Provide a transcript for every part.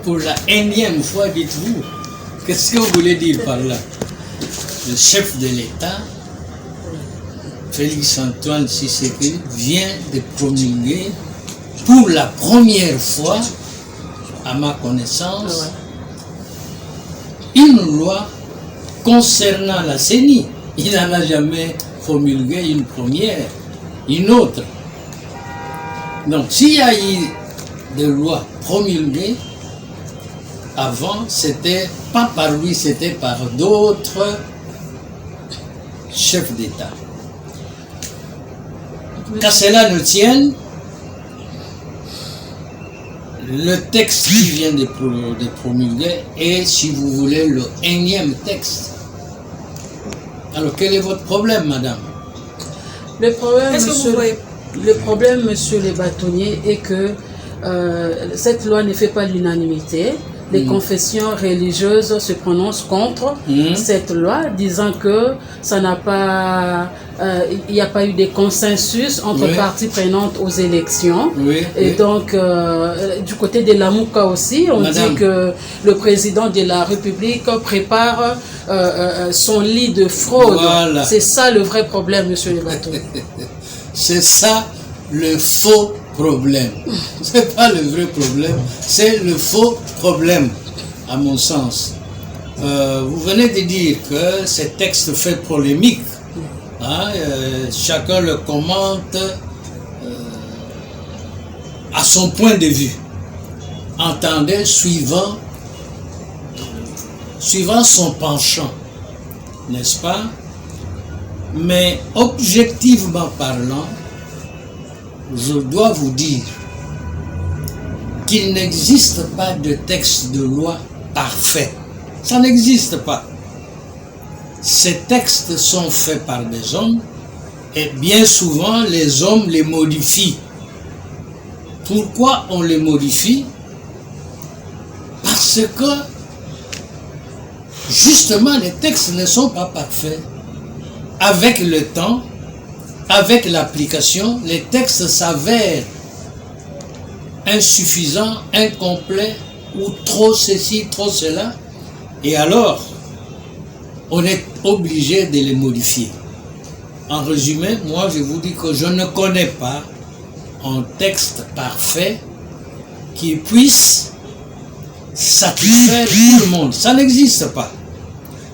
pour la énième fois, dites-vous, qu'est-ce que vous voulez dire par là? Le chef de l'État, Félix Antoine Tshisekedi, vient de promulguer pour la première fois, à ma connaissance, une loi concernant la CENI. Il n'en a jamais promulgué une première, une autre. Donc, s'il y a eu des lois promulguées, avant, c'était pas par lui, c'était par d'autres chefs d'État. Qu'à cela ne tienne, le texte qui vient de promulguer est, si vous voulez, le énième texte. Alors, quel est votre problème, madame? Le problème, monsieur le bâtonnier, est que cette loi ne fait pas l'unanimité. Les confessions religieuses se prononcent contre cette loi, disant que ça n'a pas, il n'y a pas eu de consensus entre parties prenantes aux élections. Et donc, du côté de la Mouka aussi, on dit que le président de la République prépare son lit de fraude. Voilà. C'est ça le vrai problème, monsieur le bâtonnier. C'est ça le faux problème. C'est pas le vrai problème, c'est le faux problème, à mon sens. Vous venez de dire que ce texte fait polémique. Hein, chacun le commente à son point de vue. Entendez, suivant son penchant, n'est-ce pas? Mais objectivement parlant, je dois vous dire qu'il n'existe pas de texte de loi parfait. Ça n'existe pas. Ces textes sont faits par des hommes et bien souvent les hommes les modifient. Pourquoi on les modifie? Parce que justement les textes ne sont pas parfaits. Avec le temps, avec l'application, les textes s'avèrent insuffisants, incomplets, ou trop ceci, trop cela. Et alors, on est obligé de les modifier. En résumé, moi je vous dis que je ne connais pas un texte parfait qui puisse satisfaire tout le monde. Ça n'existe pas.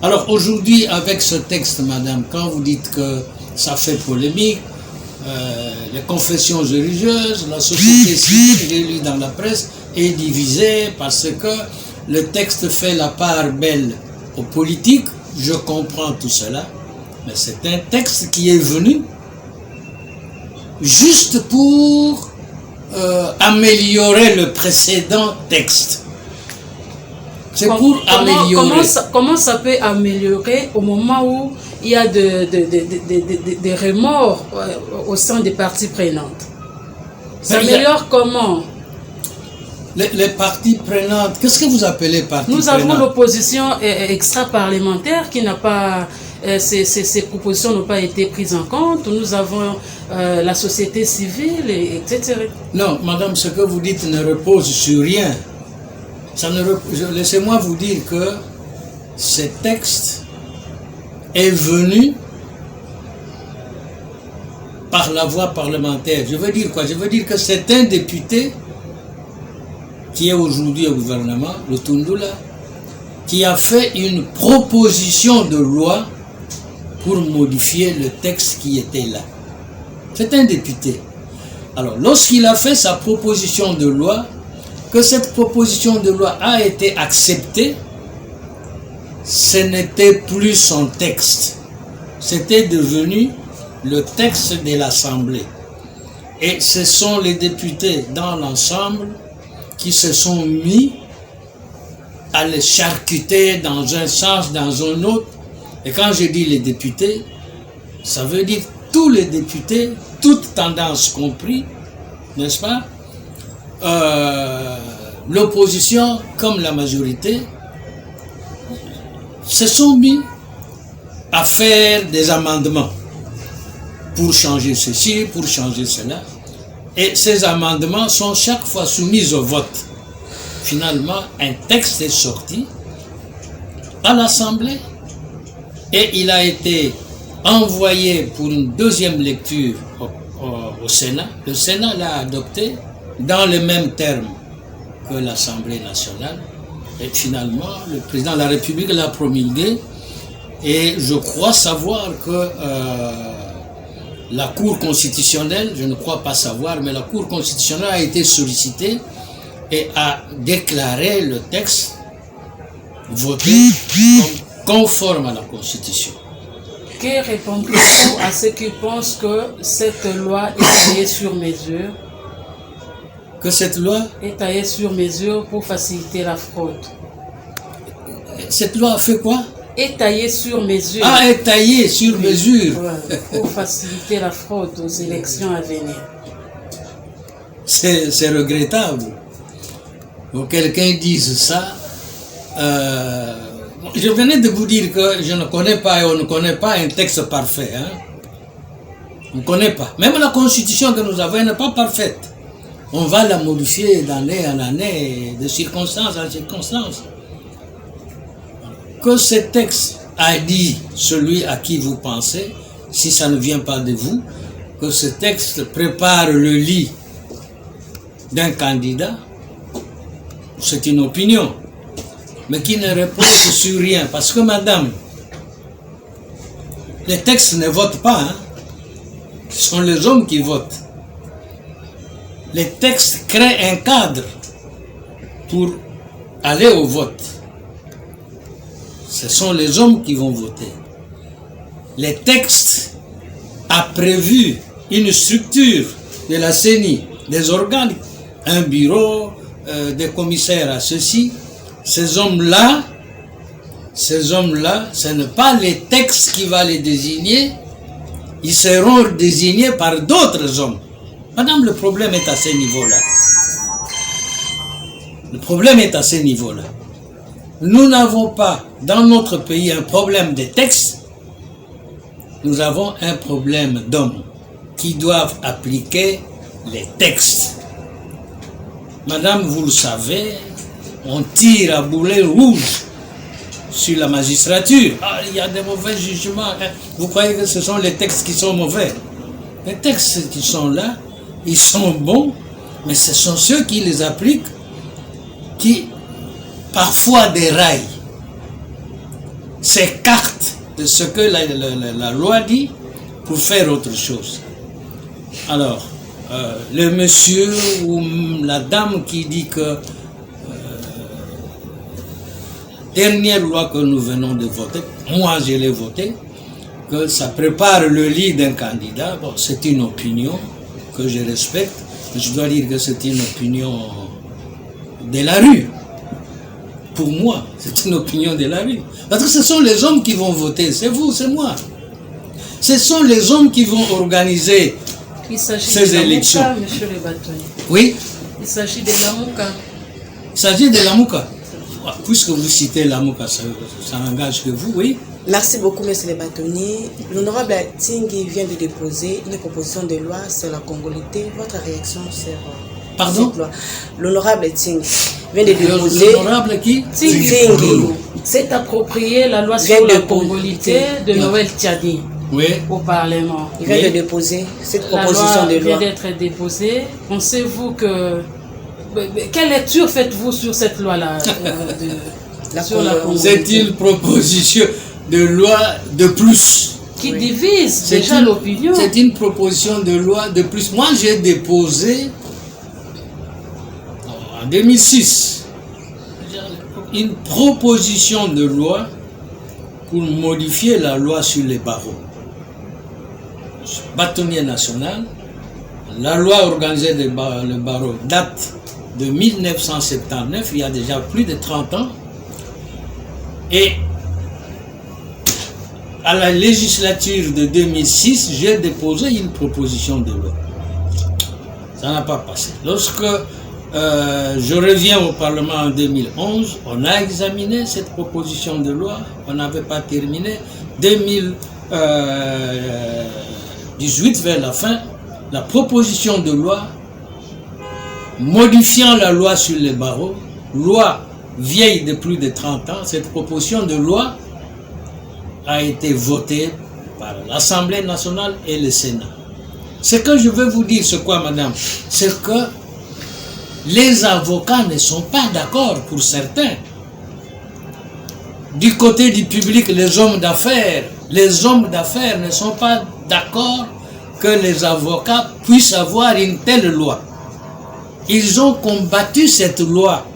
Alors aujourd'hui, avec ce texte, madame, quand vous dites que ça fait polémique, les confessions religieuses, la société civile, j'ai lu dans la presse, est divisée parce que le texte fait la part belle aux politiques. Je comprends tout cela, mais c'est un texte qui est venu juste pour améliorer le précédent texte. C'est pour améliorer. Comment ça peut améliorer au moment où il y a des remords au sein des parties prenantes? Ça améliore comment? Les parties prenantes, qu'est-ce que vous appelez parties prenantes? Nous avons l'opposition extra-parlementaire qui n'a pas... Ces propositions n'ont pas été prises en compte. Nous avons la société civile, etc. Non, madame, ce que vous dites ne repose sur rien. Laissez-moi vous dire que ce texte est venu par la voie parlementaire. Je veux dire quoi? Je veux dire que c'est un député qui est aujourd'hui au gouvernement, le Tundula, qui a fait une proposition de loi pour modifier le texte qui était là. C'est un député. Alors, lorsqu'il a fait sa proposition de loi, que cette proposition de loi a été acceptée, ce n'était plus son texte. C'était devenu le texte de l'Assemblée. Et ce sont les députés dans l'ensemble qui se sont mis à le charcuter dans un sens, dans un autre. Et quand je dis les députés, ça veut dire tous les députés, toutes tendances compris, n'est-ce pas? L'opposition comme la majorité se sont mis à faire des amendements pour changer ceci, pour changer cela. Et ces amendements sont chaque fois soumis au vote. finalement, un texte est sorti à l'Assemblée et il a été envoyé pour une deuxième lecture au Sénat. Le Sénat l'a adopté dans les mêmes termes que l'Assemblée nationale. Et finalement, le président de la République l'a promulgué. Et je crois savoir que la Cour constitutionnelle, je ne crois pas savoir, mais la Cour constitutionnelle a été sollicitée et a déclaré le texte voté comme conforme à la Constitution. Que répondez-vous à ceux qui pensent que cette loi est taillée sur mesure? Que cette loi est taillée sur mesure pour faciliter la fraude. Cette loi a fait quoi? Est taillée sur mesure. Ah, est taillée sur mesure. Ouais, pour faciliter la fraude aux élections à venir. C'est regrettable. Que quelqu'un dise ça. Je venais de vous dire que je ne connais pas et on ne connaît pas un texte parfait. Hein? On ne connaît pas. Même la constitution que nous avons n'est pas parfaite. On va la modifier d'année en année, de circonstance en circonstance. Que ce texte a dit celui à qui vous pensez, si ça ne vient pas de vous, que ce texte prépare le lit d'un candidat, c'est une opinion, mais qui ne repose sur rien. Parce que, madame, les textes ne votent pas, hein. Ce sont les hommes qui votent. Les textes créent un cadre pour aller au vote. Ce sont les hommes qui vont voter. Les textes a prévu une structure de la CENI, des organes, un bureau, des commissaires à ceci. Ces hommes-là, ce n'est pas les textes qui vont les désigner, ils seront désignés par d'autres hommes. Madame, le problème est à ce niveau-là. Le problème est à ce niveau-là. Nous n'avons pas dans notre pays un problème de textes, nous avons un problème d'hommes qui doivent appliquer les textes. Madame, vous le savez, on tire à boulet rouge sur la magistrature. Ah, il y a des mauvais jugements. Vous croyez que ce sont les textes qui sont mauvais? Les textes qui sont là, ils sont bons, mais ce sont ceux qui les appliquent qui parfois déraillent, s'écartent de ce que la loi dit pour faire autre chose. Alors, le monsieur ou la dame qui dit que dernière loi que nous venons de voter, moi je l'ai votée, que ça prépare le lit d'un candidat, bon, c'est une opinion que je respecte, mais je dois dire que c'est une opinion de la rue. Pour moi, c'est une opinion de la rue. Parce que ce sont les hommes qui vont voter, c'est vous, c'est moi. Ce sont les hommes qui vont organiser ces élections. Il s'agit de la Mouka, monsieur le bâtonnier. Oui. Il s'agit de la Mouka. Il s'agit de la Mouka. Puisque vous citez la Mouka, ça n'engage que vous, oui. Merci beaucoup, monsieur le bâtonnier. L'honorable Tingui vient de déposer une proposition de loi sur la congolité. Votre réaction sur cette loi? L'honorable Tingui vient de déposer... L'honorable qui? Tingui s'est approprié la loi sur la congolité de Noël Tiadi. Oui. Au Parlement. Il vient de déposer cette proposition de loi. Vient d'être déposée. Pensez-vous que... Quelle lecture faites-vous sur cette loi-là C'est une proposition de loi de plus. Qui divise déjà l'opinion. C'est une proposition de loi de plus. Moi, j'ai déposé en 2006 une proposition de loi pour modifier la loi sur les barreaux. Bâtonnier national, la loi organisée le barreau date de 1979, il y a déjà plus de 30 ans. Et à la législature de 2006, j'ai déposé une proposition de loi. Ça n'a pas passé. Lorsque je reviens au Parlement en 2011, on a examiné cette proposition de loi, on n'avait pas terminé. 2018, vers la fin, la proposition de loi modifiant la loi sur les barreaux loi vieille de plus de 30 ans, cette proposition de loi a été votée par l'Assemblée nationale et le Sénat. Ce que je veux vous dire, c'est quoi, madame? C'est que les avocats ne sont pas d'accord pour certains. Du côté du public, les hommes d'affaires ne sont pas d'accord que les avocats puissent avoir une telle loi. Ils ont combattu cette loi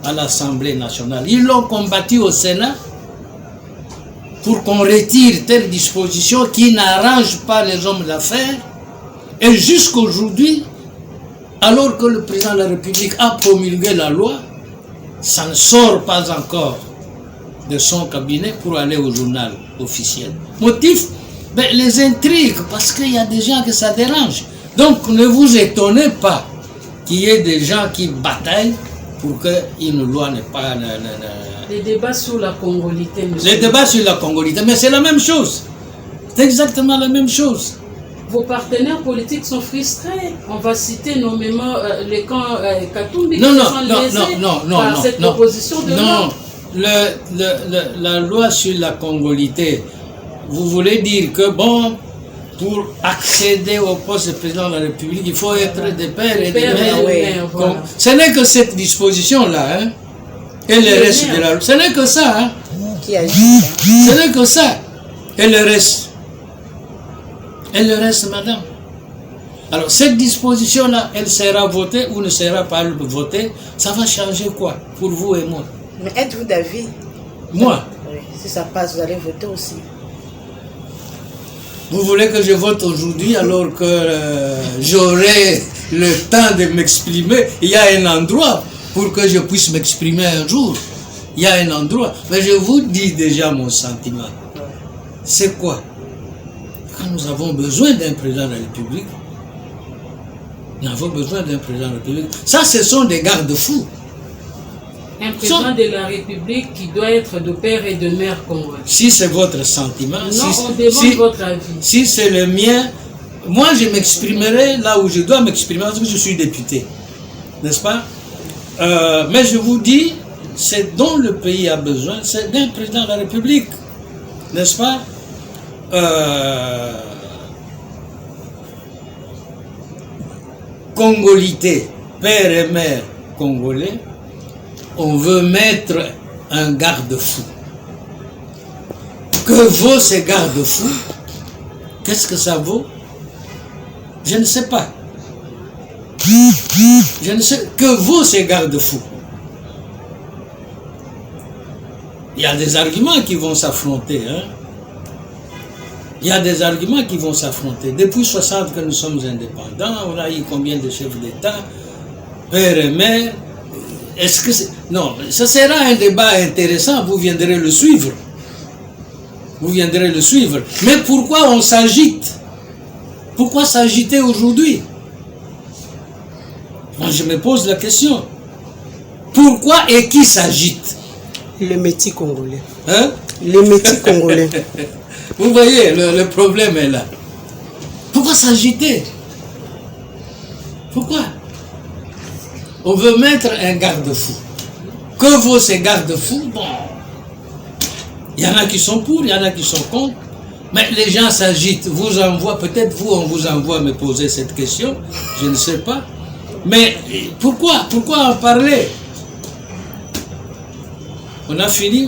à l'Assemblée nationale. Ils l'ont combattu au Sénat pour qu'on retire telle disposition qui n'arrange pas les hommes d'affaires. Et jusqu'aujourd'hui, alors que le président de la République a promulgué la loi, ça ne sort pas encore de son cabinet pour aller au journal officiel. Motif, les intrigues, parce qu'il y a des gens que ça dérange. Donc ne vous étonnez pas qu'il y ait des gens qui bataillent pour qu'une loi n'est pas... Les débats sur la congolité, monsieur. Les débats sur la congolité, mais c'est la même chose. C'est exactement la même chose. Vos partenaires politiques sont frustrés. On va citer nommément les camps Katumbi qui sont lésés par cette proposition de loi. La loi sur la congolité, vous voulez dire que, bon, pour accéder au poste de président de la République, il faut être des pères et des mères. Voilà. Ce n'est que cette disposition-là, hein, et le reste de la loi. Ce n'est que ça, hein. Ce n'est que ça. Et le reste. Et le reste, madame. Alors, cette disposition-là, elle sera votée ou ne sera pas votée. Ça va changer quoi pour vous et moi? Mais êtes-vous d'avis? Moi? Oui. Si ça passe, vous allez voter aussi. Vous voulez que je vote aujourd'hui alors que j'aurai le temps de m'exprimer? Il y a un endroit pour que je puisse m'exprimer un jour. Il y a un endroit. Mais je vous dis déjà mon sentiment. C'est quoi? Quand nous avons besoin d'un président de la République, nous avons besoin d'un président de la République. Ça, ce sont des garde-fous. Un président de la République qui doit être de père et de mère congolais. Si c'est votre sentiment, on demande votre avis. Si c'est le mien, moi je m'exprimerai là où je dois m'exprimer parce que je suis député. N'est-ce pas? Mais je vous dis, c'est dont le pays a besoin, c'est d'un président de la République. N'est-ce pas? Congolité, père et mère congolais, on veut mettre un garde-fou. Que vaut ces garde-fous? Qu'est-ce que ça vaut? Je ne sais pas. Je ne sais. Que vaut ces garde-fous? Il y a des arguments qui vont s'affronter. Hein? Il y a des arguments qui vont s'affronter. Depuis 60 que nous sommes indépendants, on a eu combien de chefs d'État, père et mère? Est-ce que c'est... Non, ce sera un débat intéressant, vous viendrez le suivre. Vous viendrez le suivre. Mais pourquoi on s'agite? Pourquoi s'agiter aujourd'hui? Moi, je me pose la question. Pourquoi et qui s'agite? Le métis congolais. Hein? Le métis congolais. Vous voyez, le problème est là. Pourquoi s'agiter? Pourquoi? On veut mettre un garde-fou. Que vaut ces garde-fous? Bon, il y en a qui sont pour, il y en a qui sont contre. Mais les gens s'agitent, vous envoient, peut-être vous, on vous envoie me poser cette question, je ne sais pas. Mais pourquoi? Pourquoi en parler? On a fini.